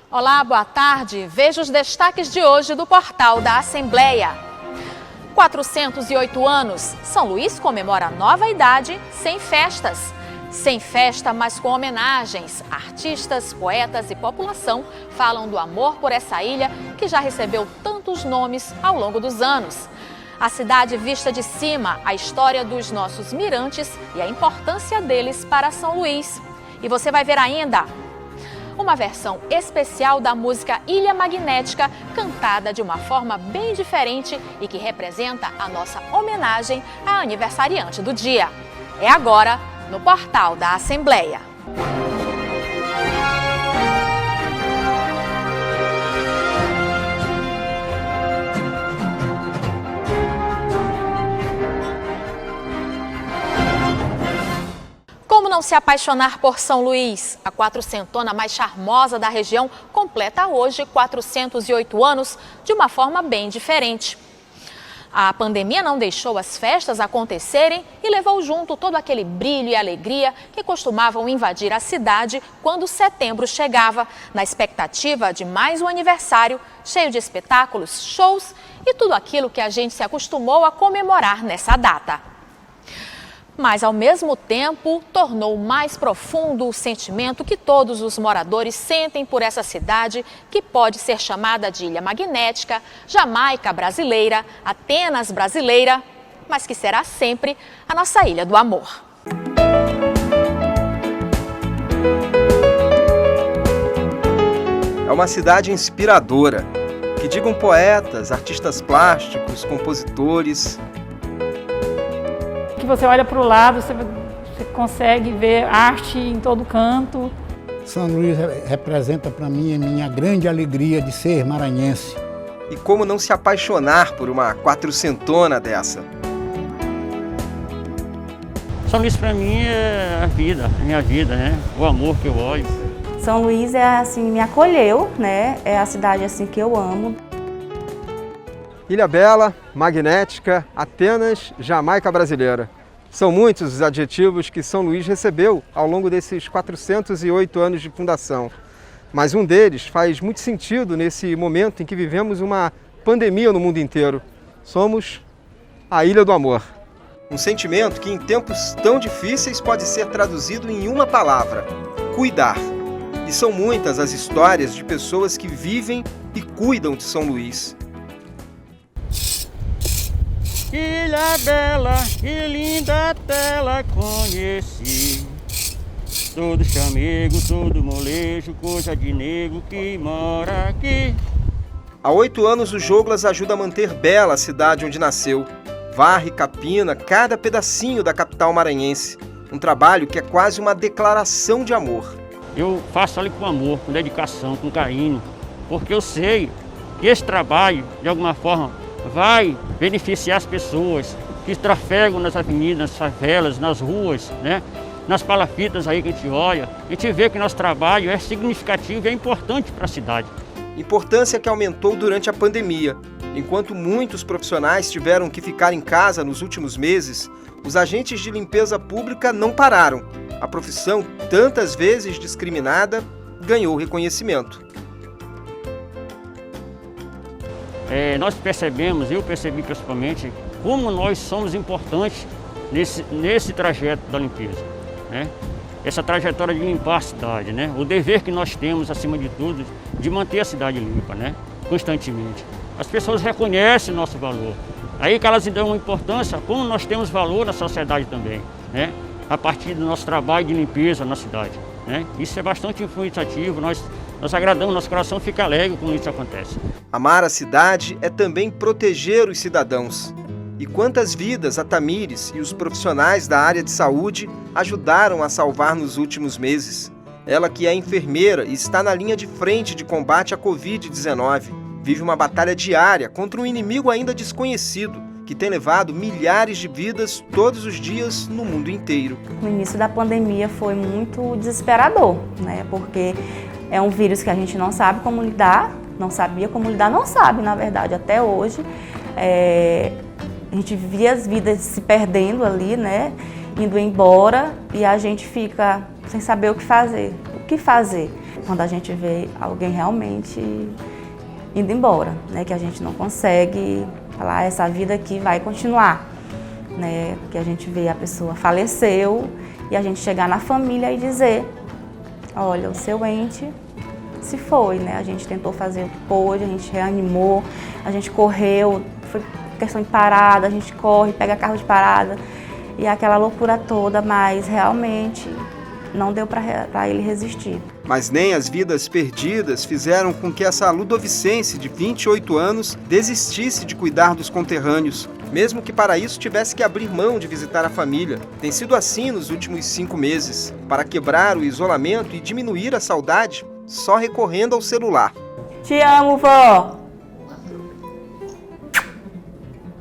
Olá, boa tarde. Veja os destaques de hoje do portal da Assembleia. 408 anos. São Luís comemora nova idade sem festas. Sem festa, mas com homenagens. Artistas, poetas e população falam do amor por essa ilha que já recebeu tantos nomes ao longo dos anos. A cidade vista de cima, a história dos nossos mirantes e a importância deles para São Luís. E você vai ver ainda uma versão especial da música Ilha Magnética, cantada de uma forma bem diferente e que representa a nossa homenagem à aniversariante do dia. É agora no portal da Assembleia. Como não se apaixonar por São Luís? A quatrocentona mais charmosa da região completa hoje 408 anos de uma forma bem diferente. A pandemia não deixou as festas acontecerem e levou junto todo aquele brilho e alegria que costumavam invadir a cidade quando setembro chegava, na expectativa de mais um aniversário cheio de espetáculos, shows e tudo aquilo que a gente se acostumou a comemorar nessa data. Mas, ao mesmo tempo, tornou mais profundo o sentimento que todos os moradores sentem por essa cidade, que pode ser chamada de Ilha Magnética, Jamaica brasileira, Atenas brasileira, mas que será sempre a nossa Ilha do Amor. É uma cidade inspiradora, que digam poetas, artistas plásticos, compositores. Que você olha para o lado, você consegue ver arte em todo canto. São Luís representa para mim a minha grande alegria de ser maranhense. E como não se apaixonar por uma quatrocentona dessa? São Luís para mim é a vida, a minha vida, né? O amor que eu olho. São Luís me acolheu, né? É a cidade assim que eu amo. Ilha Bela, Magnética, Atenas, Jamaica brasileira. São muitos os adjetivos que São Luís recebeu ao longo desses 408 anos de fundação. Mas um deles faz muito sentido nesse momento em que vivemos uma pandemia no mundo inteiro. Somos a Ilha do Amor. Um sentimento que em tempos tão difíceis pode ser traduzido em uma palavra: cuidar. E são muitas as histórias de pessoas que vivem e cuidam de São Luís. Ilha Bela, que linda tela conheci. Todo chamego, todo molejo, coisa de nego que mora aqui. Há 8 anos o Joglas ajuda a manter bela a cidade onde nasceu. Varre e capina cada pedacinho da capital maranhense. Um trabalho que é quase uma declaração de amor. Eu faço ali com amor, com dedicação, com carinho, porque eu sei que esse trabalho, de alguma forma, vai beneficiar as pessoas que trafegam nas avenidas, nas favelas, nas ruas, né? Nas palafitas aí que a gente olha. A gente vê que nosso trabalho é significativo e é importante para a cidade. Importância que aumentou durante a pandemia. Enquanto muitos profissionais tiveram que ficar em casa nos últimos meses, os agentes de limpeza pública não pararam. A profissão, tantas vezes discriminada, ganhou reconhecimento. Nós percebemos, eu percebi principalmente, como nós somos importantes nesse trajeto da limpeza, né? Essa trajetória de limpar a cidade, né? O dever que nós temos, acima de tudo, de manter a cidade limpa, né? Constantemente. As pessoas reconhecem o nosso valor. Aí que elas dão importância, como nós temos valor na sociedade também, né? A partir do nosso trabalho de limpeza na cidade, né? Isso é bastante influenciativo, nós agradamos, nosso coração fica alegre quando isso acontece. Amar a cidade é também proteger os cidadãos. E quantas vidas a Tamires e os profissionais da área de saúde ajudaram a salvar nos últimos meses. Ela que é enfermeira e está na linha de frente de combate à Covid-19, vive uma batalha diária contra um inimigo ainda desconhecido, que tem levado milhares de vidas todos os dias no mundo inteiro. No início da pandemia foi muito desesperador, né? Porque é um vírus que a gente não sabe como lidar, não sabia como lidar, não sabe, na verdade, até hoje. A gente via as vidas se perdendo ali, né? Indo embora e a gente fica sem saber o que fazer. quando a gente vê alguém realmente indo embora, né? Que a gente não consegue falar, essa vida aqui vai continuar, né? Porque a gente vê a pessoa faleceu e a gente chegar na família e dizer, olha, o seu ente se foi, né? A gente tentou fazer o que pôde, a gente reanimou, a gente correu, foi questão de parada, a gente corre, pega carro de parada e aquela loucura toda, mas realmente não deu para ele resistir. Mas nem as vidas perdidas fizeram com que essa ludovicense de 28 anos desistisse de cuidar dos conterrâneos, mesmo que para isso tivesse que abrir mão de visitar a família. Tem sido assim nos últimos 5 meses, para quebrar o isolamento e diminuir a saudade, só recorrendo ao celular. Te amo, vó!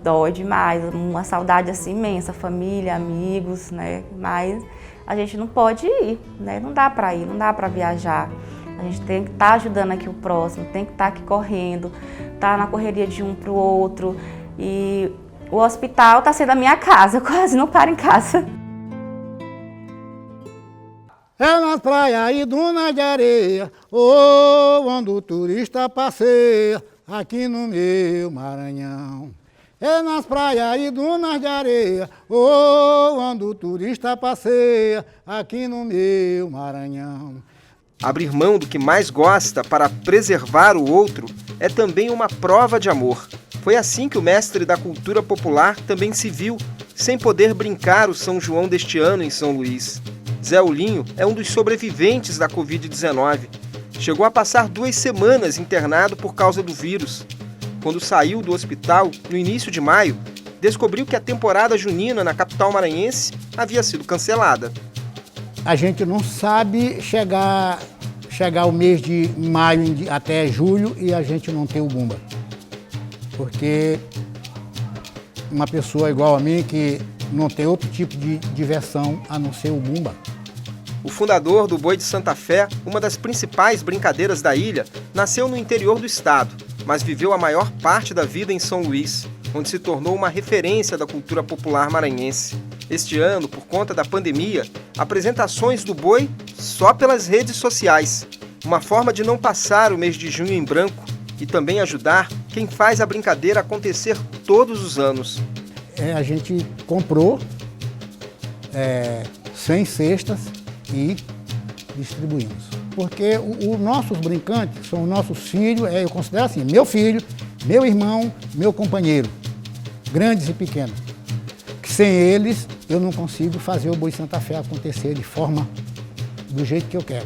Dói demais, uma saudade assim imensa, família, amigos, né? Mas a gente não pode ir, né? Não dá para ir, não dá para viajar. A gente tem que estar ajudando aqui o próximo, tem que estar aqui correndo, estar na correria de um para o outro. E o hospital está sendo a minha casa, eu quase não paro em casa. É nas praias e dunas de areia, onde o turista passeia, aqui no meu Maranhão. É nas praias e dunas de areia, onde o turista passeia, aqui no meu Maranhão. Abrir mão do que mais gosta para preservar o outro é também uma prova de amor. Foi assim que o mestre da cultura popular também se viu, sem poder brincar o São João deste ano em São Luís. Zé Ulinho é um dos sobreviventes da Covid-19. Chegou a passar 2 semanas internado por causa do vírus. Quando saiu do hospital, no início de maio, descobriu que a temporada junina na capital maranhense havia sido cancelada. A gente não sabe chegar o mês de maio até julho e a gente não ter o Bumba. Porque uma pessoa igual a mim que não tem outro tipo de diversão a não ser o Bumba. O fundador do Boi de Santa Fé, uma das principais brincadeiras da ilha, nasceu no interior do estado, mas viveu a maior parte da vida em São Luís, onde se tornou uma referência da cultura popular maranhense. Este ano, por conta da pandemia, apresentações do boi só pelas redes sociais, uma forma de não passar o mês de junho em branco e também ajudar quem faz a brincadeira acontecer todos os anos. A gente comprou 100 cestas e distribuímos. Porque os nossos brincantes são os nossos filhos, eu considero assim, meu filho, meu irmão, meu companheiro, grandes e pequenos. Que sem eles eu não consigo fazer o Boi Santa Fé acontecer de forma do jeito que eu quero.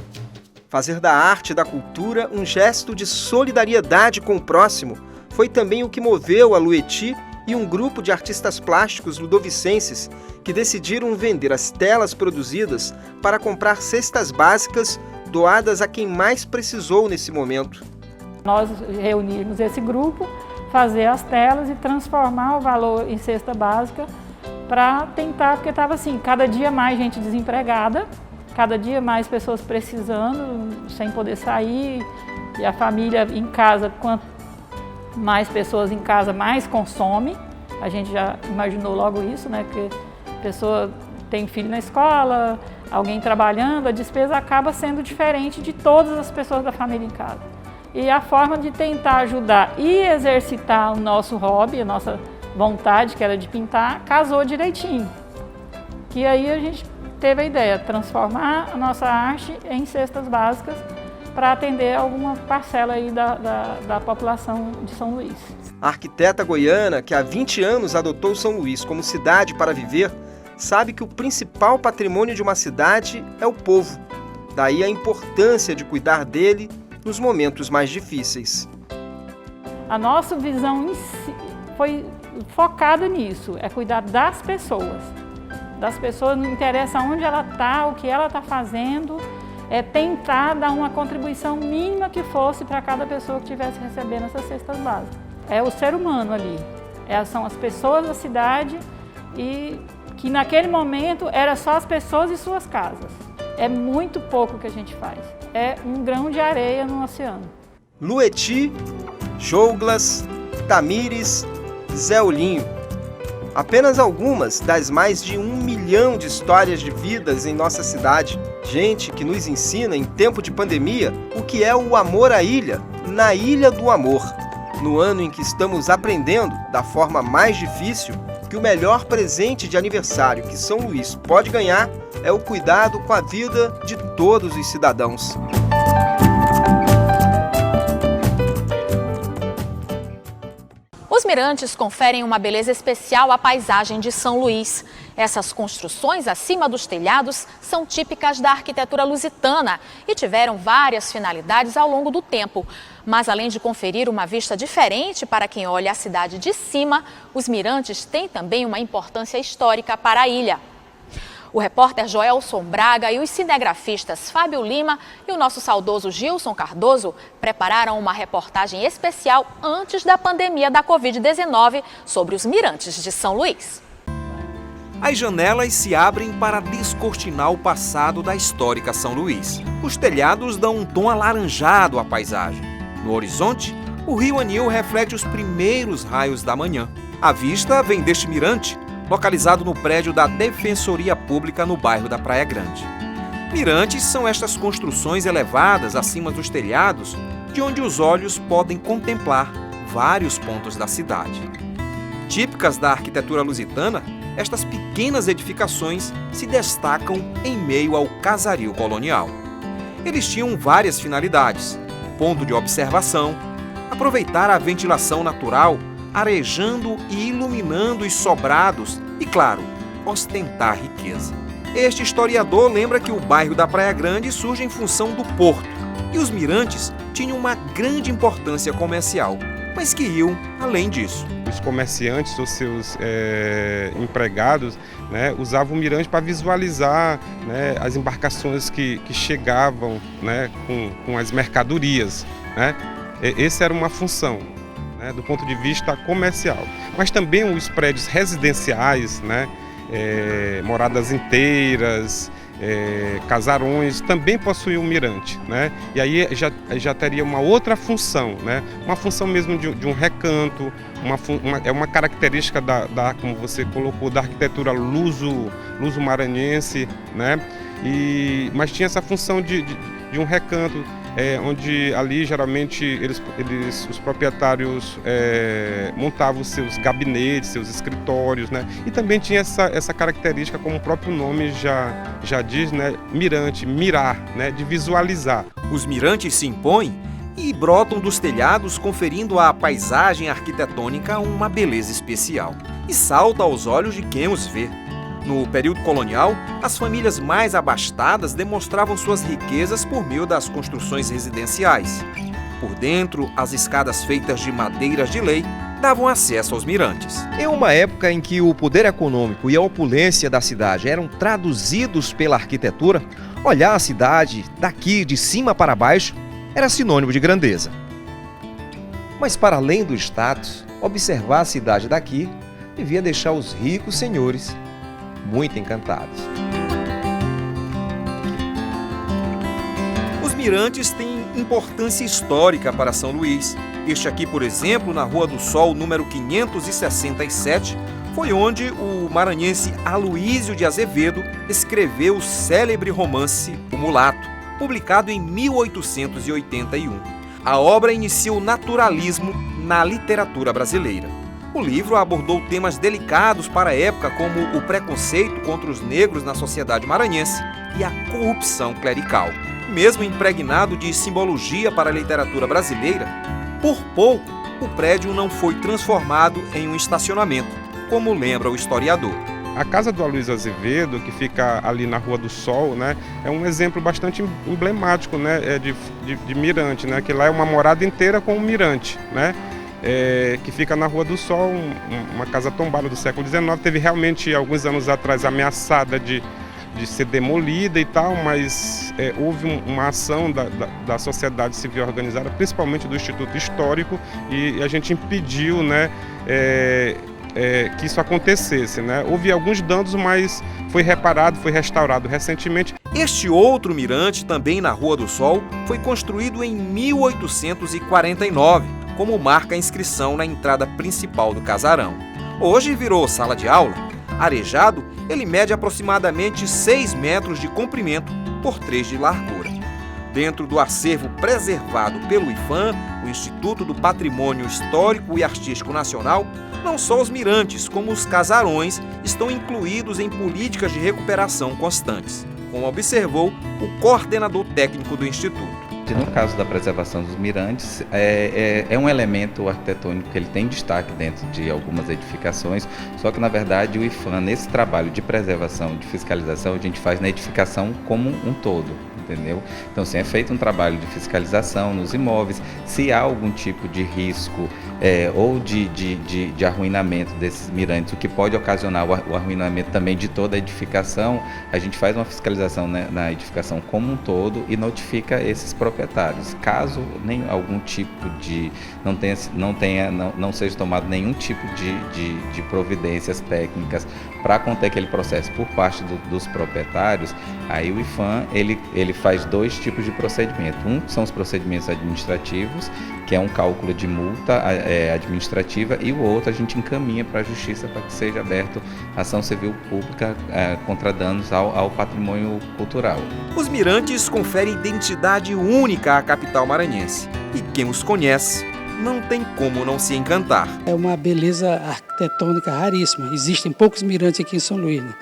Fazer da arte e da cultura um gesto de solidariedade com o próximo foi também o que moveu a Lueti e um grupo de artistas plásticos ludovicenses que decidiram vender as telas produzidas para comprar cestas básicas doadas a quem mais precisou nesse momento. Nós reunimos esse grupo, fazer as telas e transformar o valor em cesta básica para tentar, porque estava assim, cada dia mais gente desempregada, cada dia mais pessoas precisando, sem poder sair, e a família em casa, quanto mais pessoas em casa, mais consome. A gente já imaginou logo isso, né? Porque a pessoa tem filho na escola, alguém trabalhando, a despesa acaba sendo diferente de todas as pessoas da família em casa. E a forma de tentar ajudar e exercitar o nosso hobby, a nossa vontade, que era de pintar, casou direitinho. Que aí a gente teve a ideia de transformar a nossa arte em cestas básicas para atender alguma parcela aí da população de São Luís. A arquiteta goiana, que há 20 anos adotou São Luís como cidade para viver, sabe que o principal patrimônio de uma cidade é o povo. Daí a importância de cuidar dele nos momentos mais difíceis. A nossa visão em si foi focada nisso, é cuidar das pessoas. Das pessoas, não interessa onde ela está, o que ela está fazendo, é tentar dar uma contribuição mínima que fosse para cada pessoa que estivesse recebendo essas cestas básicas. É o ser humano ali, são as pessoas da cidade e que naquele momento era só as pessoas e suas casas. É muito pouco que a gente faz, é um grão de areia no oceano. Lueti, Jouglas, Tamires, Zé Ulinho. Apenas algumas das mais de 1 milhão de histórias de vidas em nossa cidade. Gente que nos ensina, em tempo de pandemia, o que é o amor à ilha, na Ilha do Amor. No ano em que estamos aprendendo, da forma mais difícil, que o melhor presente de aniversário que São Luís pode ganhar é o cuidado com a vida de todos os cidadãos. Os mirantes conferem uma beleza especial à paisagem de São Luís. Essas construções acima dos telhados são típicas da arquitetura lusitana e tiveram várias finalidades ao longo do tempo. Mas além de conferir uma vista diferente para quem olha a cidade de cima, os mirantes têm também uma importância histórica para a ilha. O repórter Joelson Braga e os cinegrafistas Fábio Lima e o nosso saudoso Gilson Cardoso prepararam uma reportagem especial antes da pandemia da Covid-19 sobre os mirantes de São Luís. As janelas se abrem para descortinar o passado da histórica São Luís. Os telhados dão um tom alaranjado à paisagem. No horizonte, o rio Anil reflete os primeiros raios da manhã. A vista vem deste mirante, localizado no prédio da Defensoria Pública no bairro da Praia Grande. Mirantes são estas construções elevadas acima dos telhados, de onde os olhos podem contemplar vários pontos da cidade. Típicas da arquitetura lusitana, estas pequenas edificações se destacam em meio ao casario colonial. Eles tinham várias finalidades: ponto de observação, aproveitar a ventilação natural, arejando e iluminando os sobrados e, claro, ostentar riqueza. Este historiador lembra que o bairro da Praia Grande surge em função do porto e os mirantes tinham uma grande importância comercial, mas que iam além disso. Os comerciantes, os seus empregados, né, usavam o mirante para visualizar, né, as embarcações que chegavam, né, com as mercadorias, né? Essa era uma função, né, do ponto de vista comercial. Mas também os prédios residenciais, né, moradas inteiras, casarões, também possuíam um mirante, né? E aí já teria uma outra função, né? Uma função mesmo de um recanto, uma característica como você colocou, da arquitetura luso-maranhense, né? Mas tinha essa função de um recanto, onde ali geralmente os proprietários montavam seus gabinetes, seus escritórios, né? E também tinha essa característica, como o próprio nome já diz, né? Mirante, mirar, né? De visualizar. Os mirantes se impõem e brotam dos telhados, conferindo à paisagem arquitetônica uma beleza especial. E salta aos olhos de quem os vê. No período colonial, as famílias mais abastadas demonstravam suas riquezas por meio das construções residenciais. Por dentro, as escadas feitas de madeiras de lei davam acesso aos mirantes. Em uma época em que o poder econômico e a opulência da cidade eram traduzidos pela arquitetura, olhar a cidade daqui de cima para baixo era sinônimo de grandeza. Mas para além do status, observar a cidade daqui devia deixar os ricos senhores muito encantados. Os mirantes têm importância histórica para São Luís. Este aqui, por exemplo, na Rua do Sol, número 567, foi onde o maranhense Aloísio de Azevedo escreveu o célebre romance O Mulato, publicado em 1881. A obra inicia o naturalismo na literatura brasileira. O livro abordou temas delicados para a época, como o preconceito contra os negros na sociedade maranhense e a corrupção clerical. Mesmo impregnado de simbologia para a literatura brasileira, por pouco o prédio não foi transformado em um estacionamento, como lembra o historiador. A casa do Aloísio Azevedo, que fica ali na Rua do Sol, né, é um exemplo bastante emblemático, né, de mirante, né, que lá é uma morada inteira com um mirante, né? Que fica na Rua do Sol, uma casa tombada do século XIX, teve realmente alguns anos atrás ameaçada de ser demolida e tal, mas houve uma ação da sociedade civil organizada, principalmente do Instituto Histórico, e a gente impediu, né, que isso acontecesse, né? Houve alguns danos, mas foi reparado, foi restaurado recentemente. Este outro mirante, também na Rua do Sol, foi construído em 1849, como marca a inscrição na entrada principal do casarão. Hoje virou sala de aula. Arejado, ele mede aproximadamente 6 metros de comprimento por 3 de largura. Dentro do acervo preservado pelo IPHAN, o Instituto do Patrimônio Histórico e Artístico Nacional, não só os mirantes, como os casarões, estão incluídos em políticas de recuperação constantes, como observou o coordenador técnico do Instituto. No caso da preservação dos mirantes, é um elemento arquitetônico que ele tem destaque dentro de algumas edificações, só que na verdade o IPHAN, nesse trabalho de preservação, de fiscalização, a gente faz na edificação como um todo. Entendeu? Então, é feito um trabalho de fiscalização nos imóveis, se há algum tipo de risco ou de arruinamento desses mirantes, o que pode ocasionar o arruinamento também de toda a edificação, a gente faz uma fiscalização, né, na edificação como um todo e notifica esses proprietários. Caso algum tipo de não seja tomado nenhum tipo de providências técnicas para conter aquele processo por parte dos proprietários, aí o IPHAN ele faz 2 tipos de procedimento. Um são os procedimentos administrativos, que é um cálculo de multa administrativa, e o outro a gente encaminha para a Justiça para que seja aberto ação civil pública contra danos ao patrimônio cultural. Os mirantes conferem identidade única à capital maranhense, e quem os conhece não tem como não se encantar. É uma beleza arquitetônica raríssima. Existem poucos mirantes aqui em São Luís, né?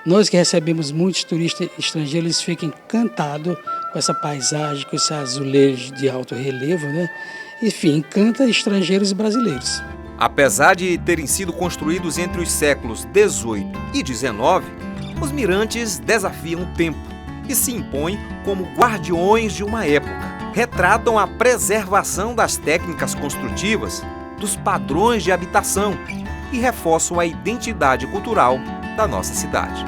Nós que recebemos muitos turistas estrangeiros, eles ficam encantados com essa paisagem, com esse azulejo de alto relevo, né? Enfim, encanta estrangeiros e brasileiros. Apesar de terem sido construídos entre os séculos XVIII e XIX, os mirantes desafiam o tempo e se impõem como guardiões de uma época. Retratam a preservação das técnicas construtivas, dos padrões de habitação e reforçam a identidade cultural da nossa cidade.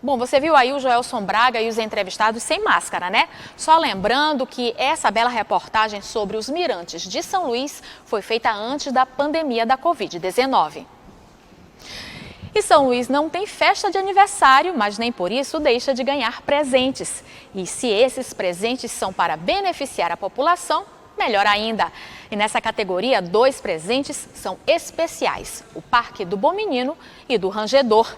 Bom, você viu aí o Joelson Braga e os entrevistados sem máscara, né? Só lembrando que essa bela reportagem sobre os mirantes de São Luís foi feita antes da pandemia da Covid-19. E São Luís não tem festa de aniversário, mas nem por isso deixa de ganhar presentes. E se esses presentes são para beneficiar a população, melhor ainda. E nessa categoria, 2 presentes são especiais: o Parque do Bom Menino e do Rangedor.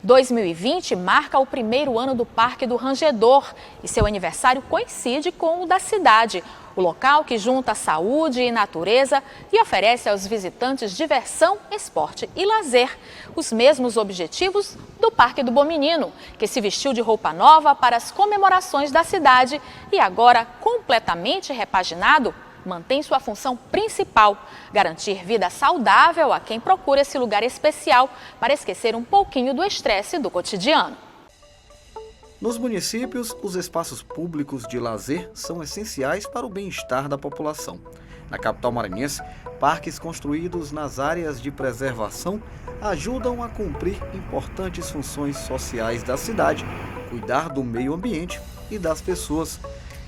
2020 marca o primeiro ano do Parque do Rangedor e seu aniversário coincide com o da cidade, o local que junta saúde e natureza e oferece aos visitantes diversão, esporte e lazer, os mesmos objetivos do Parque do Bom Menino, que se vestiu de roupa nova para as comemorações da cidade e agora completamente repaginado, mantém sua função principal: garantir vida saudável a quem procura esse lugar especial para esquecer um pouquinho do estresse do cotidiano. Nos municípios, os espaços públicos de lazer são essenciais para o bem-estar da população. Na capital maranhense, parques construídos nas áreas de preservação ajudam a cumprir importantes funções sociais da cidade, cuidar do meio ambiente e das pessoas.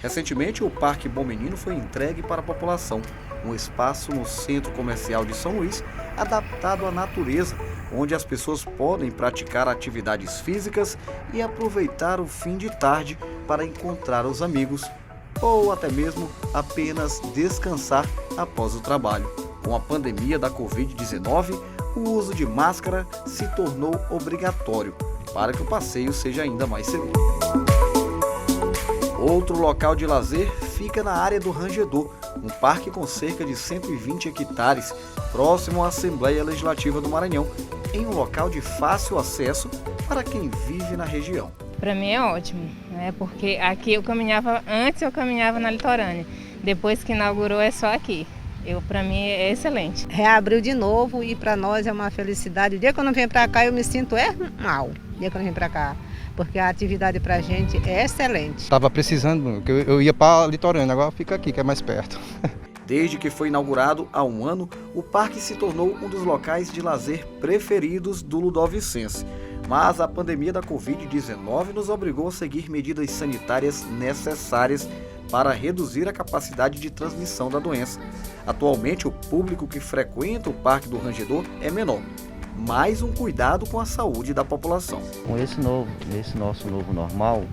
Recentemente, o Parque Bom Menino foi entregue para a população, um espaço no Centro Comercial de São Luís, adaptado à natureza, onde as pessoas podem praticar atividades físicas e aproveitar o fim de tarde para encontrar os amigos, ou até mesmo apenas descansar após o trabalho. Com a pandemia da Covid-19, o uso de máscara se tornou obrigatório para que o passeio seja ainda mais seguro. Outro local de lazer fica na área do Rangedor, um parque com cerca de 120 hectares, próximo à Assembleia Legislativa do Maranhão, em um local de fácil acesso para quem vive na região. Para mim é ótimo, né? Porque aqui eu caminhava na litorânea, depois que inaugurou é só aqui. Para mim é excelente. Reabriu de novo e para nós é uma felicidade. O dia que eu não venho para cá eu me sinto mal, o dia que eu não venho para cá. porque a atividade para a gente é excelente. Estava precisando, eu ia para Litorânea, agora fica aqui, que é mais perto. Desde que foi inaugurado há um ano, o parque se tornou um dos locais de lazer preferidos do ludovicense. Mas a pandemia da Covid-19 nos obrigou a seguir medidas sanitárias necessárias para reduzir a capacidade de transmissão da doença. Atualmente, o público que frequenta o Parque do Rangedor é menor. Mais um cuidado com a saúde da população. Com esse nosso novo normal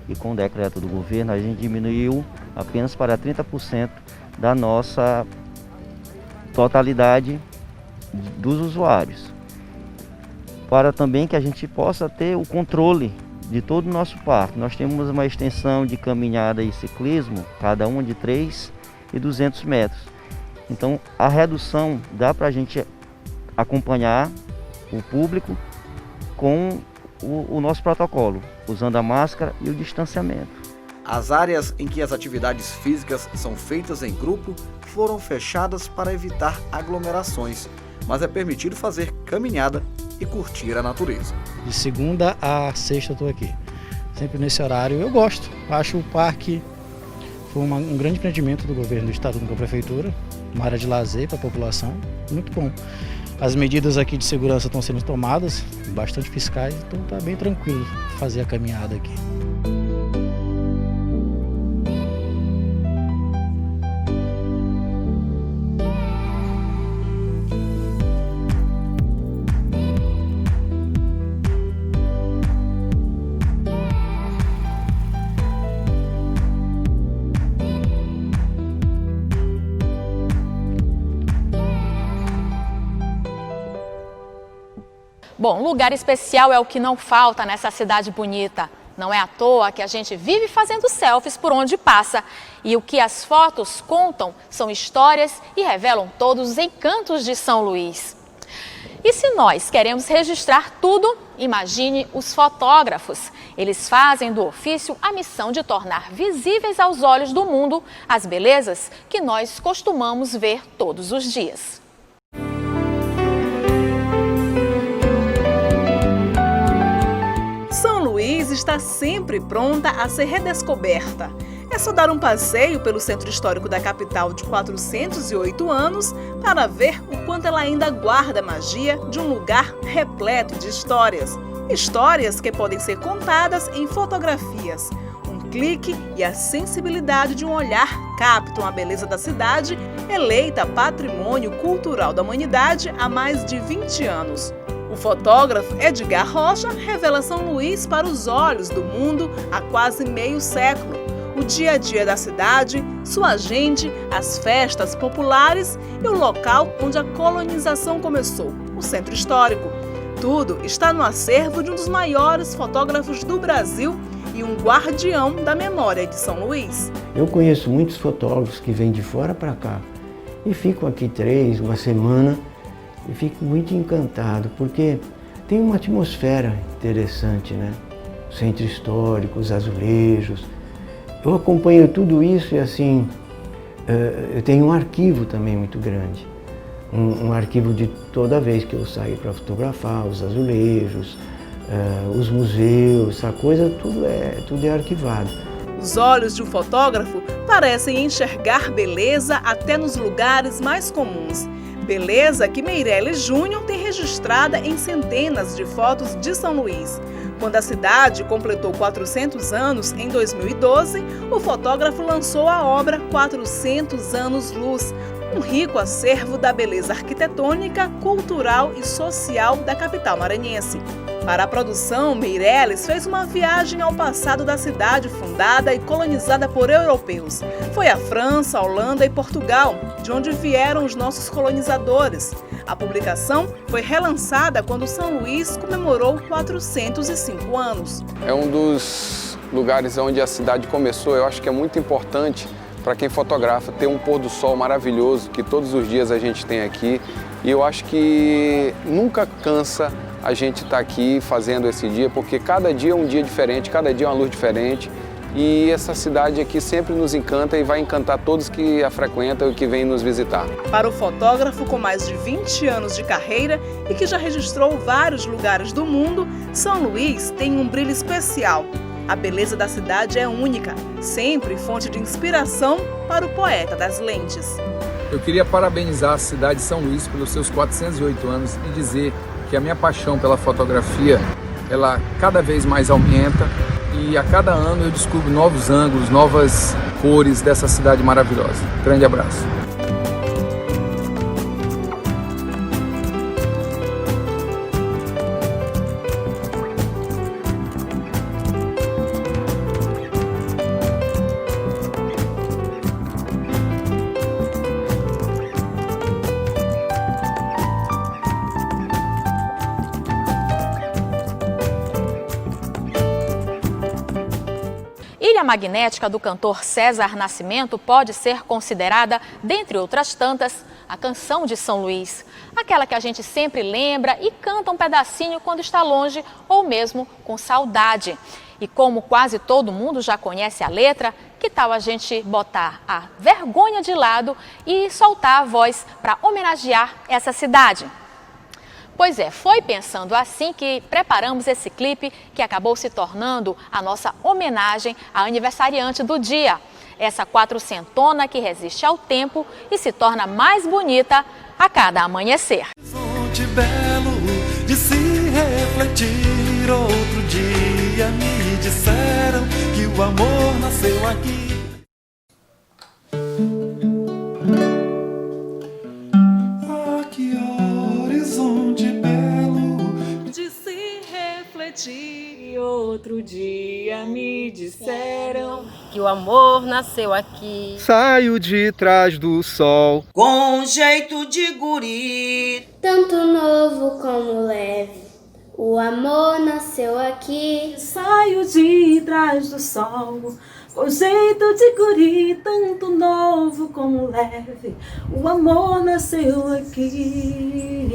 e com o decreto do governo, a gente diminuiu apenas para 30% da nossa totalidade dos usuários, para também que a gente possa ter o controle de todo o nosso parque. Nós temos uma extensão de caminhada e ciclismo, cada uma de 3.200 metros. Então a redução dá para a gente acompanhar o público com o nosso protocolo, usando a máscara e o distanciamento. As áreas em que as atividades físicas são feitas em grupo foram fechadas para evitar aglomerações, mas é permitido fazer caminhada e curtir a natureza. De segunda a sexta eu estou aqui, sempre nesse horário. Eu gosto, acho o parque foi um grande empreendimento do governo do estado, da prefeitura, uma área de lazer para a população, muito bom. As medidas aqui de segurança estão sendo tomadas, bastante fiscais, então está bem tranquilo fazer a caminhada aqui. Bom, lugar especial é o que não falta nessa cidade bonita. Não é à toa que a gente vive fazendo selfies por onde passa. E o que as fotos contam são histórias e revelam todos os encantos de São Luís. E se nós queremos registrar tudo, imagine os fotógrafos. Eles fazem do ofício a missão de tornar visíveis aos olhos do mundo as belezas que nós costumamos ver todos os dias. São Luís está sempre pronta a ser redescoberta. É só dar um passeio pelo centro histórico da capital de 408 anos para ver o quanto ela ainda guarda a magia de um lugar repleto de histórias. Histórias que podem ser contadas em fotografias. Um clique e a sensibilidade de um olhar captam a beleza da cidade, eleita Patrimônio Cultural da Humanidade há mais de 20 anos. O fotógrafo Edgar Rocha revela São Luís para os olhos do mundo há quase meio século. O dia a dia da cidade, sua gente, as festas populares e o local onde a colonização começou, o centro histórico. Tudo está no acervo de um dos maiores fotógrafos do Brasil e um guardião da memória de São Luís. Eu conheço muitos fotógrafos que vêm de fora para cá e ficam aqui uma semana, e fico muito encantado, porque tem uma atmosfera interessante, né? O centro histórico, os azulejos. Eu acompanho tudo isso e assim, eu tenho um arquivo também muito grande. Um arquivo de toda vez que eu saio para fotografar, os azulejos, os museus, essa coisa, tudo é arquivado. Os olhos de um fotógrafo parecem enxergar beleza até nos lugares mais comuns. Beleza que Meirelles Júnior tem registrada em centenas de fotos de São Luís. Quando a cidade completou 400 anos, em 2012, o fotógrafo lançou a obra 400 Anos Luz, um rico acervo da beleza arquitetônica, cultural e social da capital maranhense. Para a produção, Meirelles fez uma viagem ao passado da cidade fundada e colonizada por europeus. Foi à França, Holanda e Portugal, de onde vieram os nossos colonizadores. A publicação foi relançada quando São Luís comemorou 405 anos. É um dos lugares onde a cidade começou. Eu acho que é muito importante para quem fotografa ter um pôr do sol maravilhoso que todos os dias a gente tem aqui. E eu acho que nunca cansa a gente estar aqui fazendo esse dia, porque cada dia é um dia diferente, cada dia é uma luz diferente. e essa cidade aqui sempre nos encanta e vai encantar todos que a frequentam e que vêm nos visitar. Para o fotógrafo com mais de 20 anos de carreira e que já registrou vários lugares do mundo, São Luís tem um brilho especial. A beleza da cidade é única, sempre fonte de inspiração para o poeta das lentes. Eu queria parabenizar a cidade de São Luís pelos seus 408 anos e dizer que a minha paixão pela fotografia, ela cada vez mais aumenta e a cada ano eu descubro novos ângulos, novas cores dessa cidade maravilhosa. Grande abraço. Ilha Magnética do cantor César Nascimento pode ser considerada, dentre outras tantas, a canção de São Luís. Aquela que a gente sempre lembra e canta um pedacinho quando está longe ou mesmo com saudade. E como quase todo mundo já conhece a letra, que tal a gente botar a vergonha de lado e soltar a voz para homenagear essa cidade? Pois é, foi pensando assim que preparamos esse clipe que acabou se tornando a nossa homenagem à aniversariante do dia. Essa quatrocentona que resiste ao tempo e se torna mais bonita a cada amanhecer. Horizonte belo de se refletir, outro dia me disseram que o amor nasceu aqui. Outro dia me disseram que o amor nasceu aqui. Saio de trás do sol, com jeito de guri, tanto novo como leve, o amor nasceu aqui. Saio de trás do sol, com jeito de guri, tanto novo como leve, o amor nasceu aqui.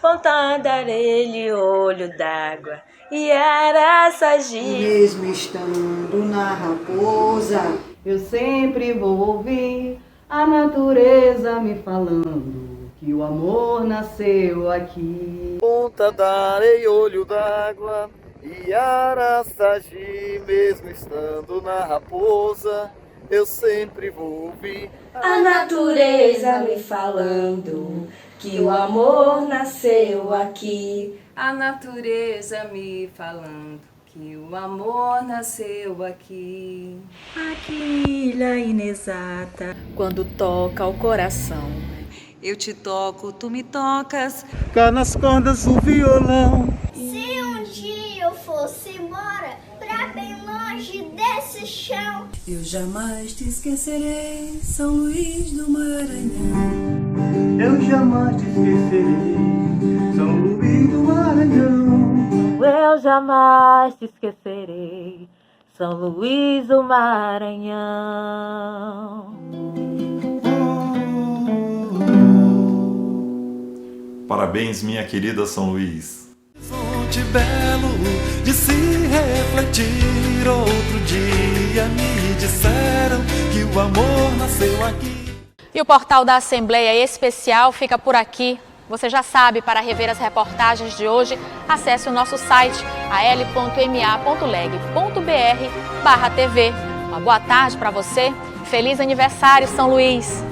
Ponta da areia, olho d'água e Araçagi. Mesmo estando na raposa, eu sempre vou ouvir a natureza me falando que o amor nasceu aqui. Ponta da areia, olho d'água e Araçagi, mesmo estando na raposa, eu sempre vou ouvir a natureza me falando que o amor nasceu aqui. A natureza me falando que o amor nasceu aqui. Aqui, ilha inexata, quando toca o coração. Eu te toco, tu me tocas. Cá nas cordas o violão. Se um dia eu fosse embora pra bem longe desse chão, eu jamais te esquecerei, São Luís do Maranhão. Eu jamais te esquecerei, São Luís do Maranhão. Eu jamais te esquecerei, São Luís do Maranhão. Parabéns, minha querida São Luís. Horizonte belo de se refletir, outro dia me disseram que o amor nasceu aqui. E o portal da Assembleia Especial fica por aqui. Você já sabe, para rever as reportagens de hoje, acesse o nosso site al.ma.leg.br/tv. Uma boa tarde para você. Feliz aniversário, São Luís!